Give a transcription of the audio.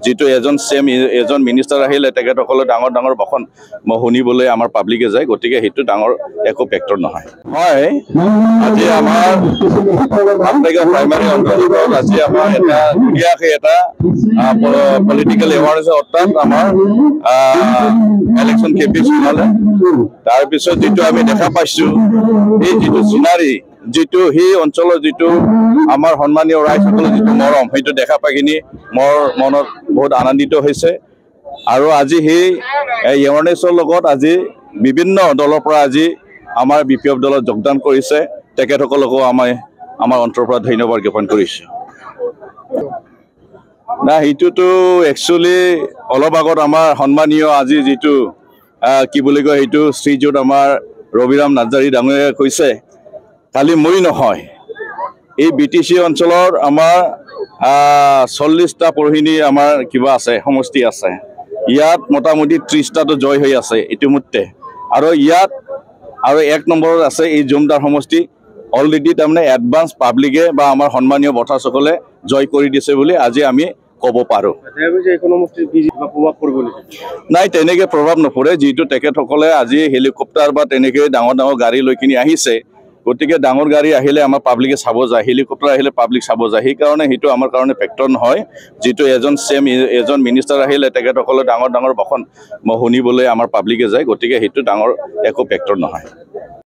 যেটো এজন মিনিষ্টাৰ আহিলে তেখেতসকলে ডাঙৰ ডাঙৰ ভাষণ শুনিবলৈ আমাৰ পাব্লিকে যায় গতিকে হেতু ডাঙৰ একো ফেক্টৰ নহয় হয় আজি আমাৰ প্ৰাইমাৰী অন্তৰ্গত আজি আমাৰ এটা ধুনীয়াকৈ এটা পলিটিকেল এৱাৰনেছ অৰ্থাৎ আমাৰ ইলেকশ্যন কেম্পেইন চলালে তাৰপিছত যেটো আমি দেখা পাইছো এই যেটো চিনাৰী যেটো সেই অঞ্চলৰ যেটো আমাৰ সন্মানীয় ৰাইজসকলৰ যেটো মৰম সেইটো দেখা পাই কিনি মোৰ মনত বহুত আনন্দিত হৈছে আৰু আজি সেই এৱাৰনেছৰ লগত আজি বিভিন্ন দলৰ পৰা আজি আমাৰ বিপিএফ দলত যোগদান কৰিছে তেখেতসকলকো আমাৰ অন্তৰৰ পৰা ধন্যবাদ জ্ঞাপন কৰিছো না হেতুটো একচুয়ালি অলপ আগত আমাৰ সন্মানীয় আজি যেটো কি বুলি কয় হেতু শ্ৰীযুত আমাৰ ৰবিৰাম নাৰ্জাৰী ডাঙৰীয়াই কৈছে খালি মই নহয় এই বিটিসি অঞ্চলৰ আমাৰ 40টা পৰহিনী আমাৰ কিবা আছে সমষ্টি আছে ইয়াত মোটামুটি 30টাটো জয় হৈ আছে ইতিমধ্যে আৰু ইয়াত আৰু এক নম্বৰত আছে এই জুমদাৰ সমষ্টি অলৰেডি তাৰমানে এডভান্স পাব্লিকে বা আমাৰ সন্মানীয় বঠাসকলে জয় কৰি দিছে বুলি আজি আমি ক'ব পাৰো নাই তেনেকে প্ৰভাৱ নপৰে যেটো তেখেতসকলে আজি হেলিকপ্টাৰ বা তেনেকে ডাঙৰ ডাঙৰ গাড়ী লৈ কিনি আহিছে গতিকে ডাঙৰ গাড়ী আহিলে আমাৰ পাব্লিকে চাব যায় হেলিকপ্টাৰ আহিলে পাব্লিক চাব যায় সেই কাৰণে হেতু আমাৰ কাৰণে ফেক্টৰ নহয় যেটো এজন মিনিষ্টাৰ আহিলে তেখেতসকলে ডাঙৰ ডাঙৰ ভাষণ শুনিবলৈ আমাৰ পাব্লিকে যায় গতিকে হেতু ডাঙৰ একো ফেক্টৰ নহয়